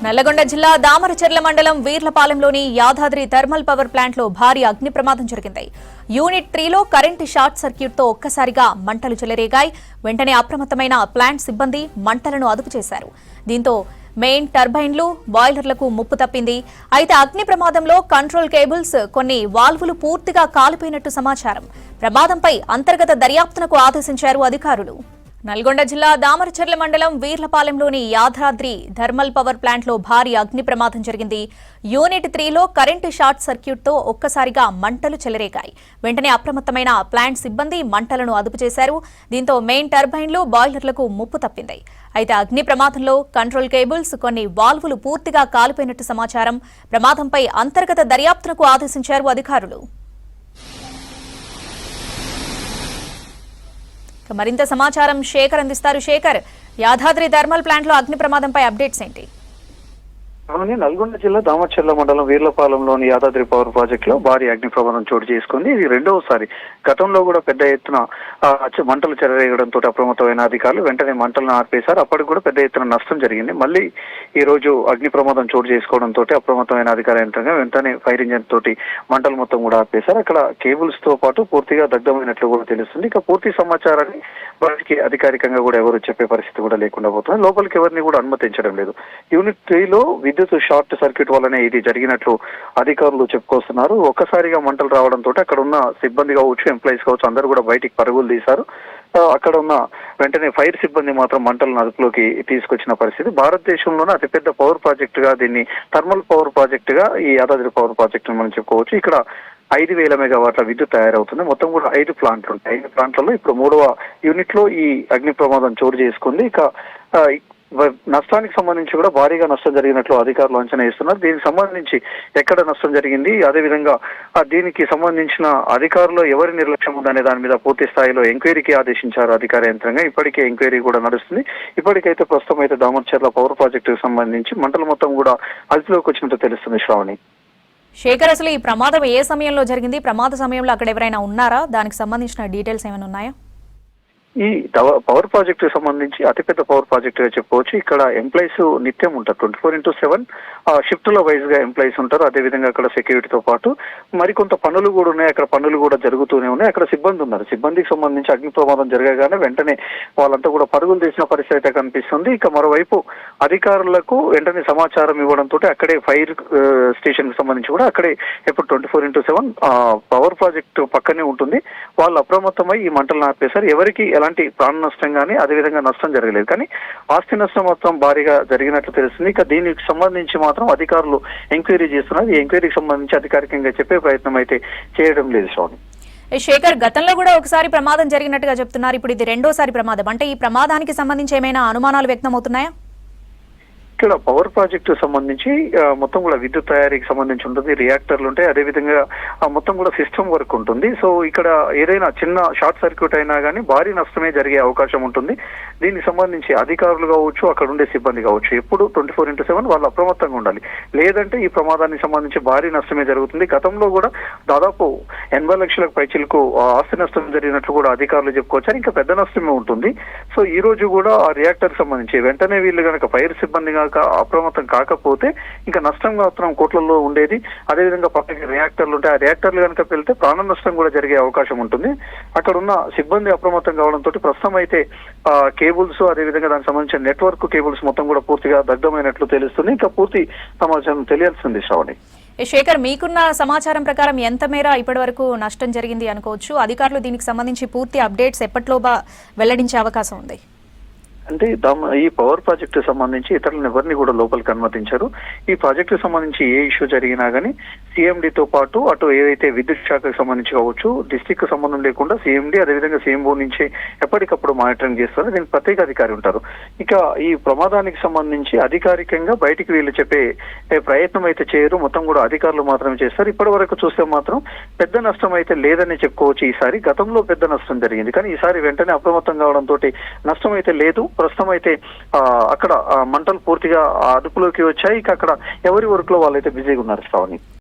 నల్లగొండ జిల్లా దామరచెర్ల మండలం వీర్లపాలెంలోని Yadadri thermal power ప్లాంట్లో భారీ అగ్ని ప్రమాదం జరిగింది. యూనిట్ 3లో కరెంటు షార్ట్ సర్క్యూట్తో ఒక్కసారిగా మంటలు చెలరేగాయి. వెంటనే అప్రమత్తమైన ప్లాంట్ సిబ్బంది మంటలను అదుపు చేశారు. దీంతో మెయిన్ టర్బైన్లు, బాయిలర్లకు ముప్పు తప్పింది. అయితే అగ్ని ప్రమాదంలో కంట్రోల్ కేబుల్స్, కొన్ని వాల్వులు పూర్తిగా కాలిపోయినట్టు సమాచారం. ప్రమాదంపై అంతర్గత దర్యాప్తునకు ఆదేశించారు అధికారులు. నల్గొండ జిల్లా దామరచెర్ల మండలం వీర్లపాలెంలోని యాదాద్రి థర్మల్ పవర్ ప్లాంట్లో భారీ అగ్ని ప్రమాదం జరిగింది. యూనిట్ 3లో కరెంటు షార్ట్ సర్క్యూట్తో ఒక్కసారిగా మంటలు చెలరేగాయి. వెంటనే అప్రమత్తమైన ప్లాంట్ సిబ్బంది మంటలను అదుపు చేశారు. దీంతో మెయిన్ టర్బైన్లు, బాయిలర్లకు ముప్పు తప్పింది. అయితే అగ్ని ప్రమాదంలో కంట్రోల్ కేబుల్స్, కొన్ని వాల్వులు పూర్తిగా కాలిపోయినట్టు సమాచారం. ప్రమాదంపై అంతర్గత దర్యాప్తునకు ఆదేశించారు అధికారులు. మరింత సమాచారం శేఖర్ అందిస్తారు. శేఖర్, యాదాద్రి థర్మల్ ప్లాంట్ లో అగ్ని ప్రమాదంపై అప్డేట్స్ ఏంటి? నల్గొండ జిల్లా దామరచెర్ల మండలం వీర్లపాలెంలోని యాదాద్రి పవర్ ప్రాజెక్ట్ లో భారీ అగ్ని ప్రమాదం చోటు చేసుకుంది. ఇది రెండవసారి. గతంలో కూడా పెద్ద ఎత్తున మంటలు చెలరేగడంతో అప్రమత్తమైన అధికారులు వెంటనే మంటలను ఆర్పేశారు. అప్పటికి కూడా పెద్ద ఎత్తున నష్టం జరిగింది. మళ్ళీ ఈ రోజు అగ్ని ప్రమాదం చోటు చేసుకోవడంతో అప్రమత్తమైన అధికార యంత్రంగా వెంటనే ఫైర్ ఇంజన్ తోటి మంటలు మొత్తం కూడా ఆర్పేశారు. అక్కడ కేబుల్స్ తో పాటు పూర్తిగా దగ్ధమైనట్లు కూడా తెలుస్తుంది. ఇక పూర్తి సమాచారాన్ని బయటికి అధికారికంగా కూడా ఎవరు చెప్పే పరిస్థితి కూడా లేకుండా పోతుంది. లోపలికి ఎవరిని కూడా అనుమతించడం లేదు. యూనిట్ 3లో విద్యుత్ షార్ట్ సర్క్యూట్ వల్లనే ఇది జరిగినట్లు అధికారులు చెప్పుకొస్తున్నారు. ఒక్కసారిగా మంటలు రావడంతో అక్కడ ఉన్న సిబ్బంది కావచ్చు, ఎంప్లాయీస్ కావచ్చు, అందరూ కూడా బయటికి పరుగులు తీశారు. అక్కడ ఉన్న వెంటనే ఫైర్ సిబ్బంది మాత్రం మంటలను అదుపులోకి తీసుకొచ్చిన పరిస్థితి. భారతదేశంలోనే అతిపెద్ద పవర్ ప్రాజెక్ట్ గా, దీన్ని థర్మల్ పవర్ ప్రాజెక్ట్ గా ఈ యాదాద్రి పవర్ ప్రాజెక్ట్ మనం చెప్పుకోవచ్చు. ఇక్కడ 5,000 మెగావాట్ల విద్యుత్ తయారవుతుంది. మొత్తం కూడా 5 ప్లాంట్లు ఉంటాయి. 5 ప్లాంట్లలో ఇప్పుడు 3వ యూనిట్ లో ఈ అగ్ని ప్రమాదం చోటు చేసుకుంది. ఇక నష్టానికి సంబంధించి కూడా భారీగా నష్టం జరిగినట్లు అధికారులు అంచనా వేస్తున్నారు. దీనికి సంబంధించి ఎక్కడ నష్టం జరిగింది, అదేవిధంగా దీనికి సంబంధించిన అధికారులు ఎవరి నిర్లక్ష్యం ఉందనే దాని మీద పూర్తి స్థాయిలో ఎంక్వైరీకి ఆదేశించారు అధికార యంత్రంగా. ఇప్పటికే ఎంక్వైరీ కూడా నడుస్తుంది. ఇప్పటికైతే ప్రస్తుతం అయితే దామరచెర్ల పవర్ ప్రాజెక్టుకు సంబంధించి మంటలు మొత్తం కూడా అదుపులోకి వచ్చినట్టు తెలుస్తుంది. శ్రావణి, శేఖర్, అసలు ఈ ప్రమాదం ఏ సమయంలో జరిగింది? ప్రమాద సమయంలో అక్కడ ఎవరైనా ఉన్నారా? దానికి సంబంధించిన డీటెయిల్స్ ఏమైనా ఉన్నాయా? ఈ పవర్ ప్రాజెక్టు సంబంధించి అతిపెద్ద పవర్ ప్రాజెక్ట్ గా చెప్పవచ్చు. ఇక్కడ ఎంప్లాయీస్ నిత్యం ఉంటారు. 24/7 షిఫ్ట్ లో వైజ్ గా ఎంప్లాయీస్ ఉంటారు. అదేవిధంగా అక్కడ సెక్యూరిటీతో పాటు మరికొంత పనులు కూడా ఉన్నాయి. అక్కడ పనులు కూడా జరుగుతూనే ఉన్నాయి. అక్కడ సిబ్బంది ఉన్నారు. సిబ్బందికి సంబంధించి అగ్ని ప్రమాదం జరగగానే వెంటనే వాళ్ళంతా కూడా పరుగులు తీసిన పరిస్థితి అయితే కనిపిస్తుంది. ఇక మరోవైపు అధికారులకు వెంటనే సమాచారం ఇవ్వడంతో అక్కడే ఫైర్ స్టేషన్ కి సంబంధించి కూడా అక్కడే ఎప్పుడు 24/7 పవర్ ప్రాజెక్టు పక్కనే ఉంటుంది. వాళ్ళు అప్రమత్తమై ఈ మంటలను ఆపేశారు. ఎవరికి ఎలాంటి ప్రాణ నష్టం కానీ అదేవిధంగా నష్టం జరగలేదు. కానీ ఆస్తి నష్టం మొత్తం భారీగా జరిగినట్లు తెలుస్తుంది. ఇక దీనికి సంబంధించి మాత్రం అధికారులు ఎంక్వైరీ చేస్తున్నారు. ఈ ఎంక్వైరీకి సంబంధించి అధికారికంగా చెప్పే ప్రయత్నం అయితే చేయడం లేదు. శ్రావణి, శేఖర్, గతంలో కూడా ఒకసారి ప్రమాదం జరిగినట్టుగా చెప్తున్నారు. ఇప్పుడు ఇది రెండోసారి ప్రమాదం. అంటే ఈ ప్రమాదానికి సంబంధించి ఏమైనా అనుమానాలు వ్యక్తం అవుతున్నాయా? ఇక్కడ పవర్ ప్రాజెక్టు సంబంధించి మొత్తం కూడా విద్యుత్ తయారీకి సంబంధించి ఉంటుంది. రియాక్టర్లు ఉంటాయి. అదేవిధంగా మొత్తం కూడా సిస్టమ్ వర్క్ ఉంటుంది. సో ఇక్కడ ఏదైనా చిన్న షార్ట్ సర్క్యూట్ అయినా కానీ భారీ నష్టమే జరిగే అవకాశం ఉంటుంది. దీనికి సంబంధించి అధికారులు కావచ్చు, అక్కడ ఉండే సిబ్బంది కావచ్చు, ఎప్పుడు 24/7 వాళ్ళు అప్రమత్తంగా ఉండాలి. లేదంటే ఈ ప్రమాదానికి సంబంధించి భారీ నష్టమే జరుగుతుంది. గతంలో కూడా దాదాపు 80 లక్షలకు పైచిలకు ఆస్తి నష్టం జరిగినట్లు కూడా అధికారులు చెప్పుకోవచ్చు. ఇంకా పెద్ద నష్టమే ఉంటుంది. సో ఈ రోజు కూడా ఆ రియాక్టర్ సంబంధించి వెంటనే వీళ్ళు కనుక ఫైర్ సిబ్బంది అప్రమత్తం కాకపోతే ఇంకా నష్టం మాత్రం కోట్లలో ఉండేది. అదేవిధంగా పక్కకి రియాక్టర్లు ఉంటాయి. ఆ రియాక్టర్లు కనుక వెళ్తే ప్రాణ నష్టం కూడా జరిగే అవకాశం ఉంటుంది. అక్కడ ఉన్న సిబ్బంది అప్రమత్తం కావడంతో ప్రస్తుతం అయితే కేబుల్స్, అదేవిధంగా దానికి సంబంధించిన నెట్వర్క్ కేబుల్స్ మొత్తం కూడా పూర్తిగా దగ్ధమైనట్లు తెలుస్తుంది. ఇంకా పూర్తి సమాచారం తెలియాల్సింది. శ్రావణి, శేఖర్, మీకున్న సమాచారం ప్రకారం ఎంత మేర ఇప్పటి వరకు నష్టం జరిగింది అనుకోవచ్చు? అధికారులు దీనికి సంబంధించి పూర్తి అప్డేట్స్ ఎప్పట్లోగా వెల్లడించే అవకాశం ఉంది? అంటే ఈ పవర్ ప్రాజెక్టు సంబంధించి ఇతరులను ఎవరిని కూడా లోపలికి అనుమతించారు. ఈ ప్రాజెక్టు సంబంధించి ఏ ఇష్యూ జరిగినా కానీ సీఎండీతో పాటు అటు ఏదైతే విద్యుత్ శాఖకు సంబంధించి కావచ్చు, డిస్టిక్ కు సంబంధం లేకుండా సీఎండీ అదేవిధంగా సీఎంఓ నుంచి ఎప్పటికప్పుడు మానిటరింగ్ చేస్తారు. దీనికి ప్రత్యేక అధికారి ఉంటారు. ఇక ఈ ప్రమాదానికి సంబంధించి అధికారికంగా బయటికి వీళ్ళు చెప్పే ప్రయత్నం అయితే చేయరు. మొత్తం కూడా అధికారులు మాత్రమే చేస్తారు. ఇప్పటి వరకు చూస్తే మాత్రం పెద్ద నష్టం అయితే లేదని చెప్పుకోవచ్చు. ఈసారి గతంలో పెద్ద నష్టం జరిగింది, కానీ ఈసారి వెంటనే అప్రమత్తం కావడంతో నష్టం అయితే లేదు. ప్రస్తుతం అయితే అక్కడ మంటలు పూర్తిగా అదుపులోకి వచ్చాయి. ఇక అక్కడ ఎవరి వర్క్ లో వాళ్ళైతే బిజీగా ఉన్నారు. శ్రావణి.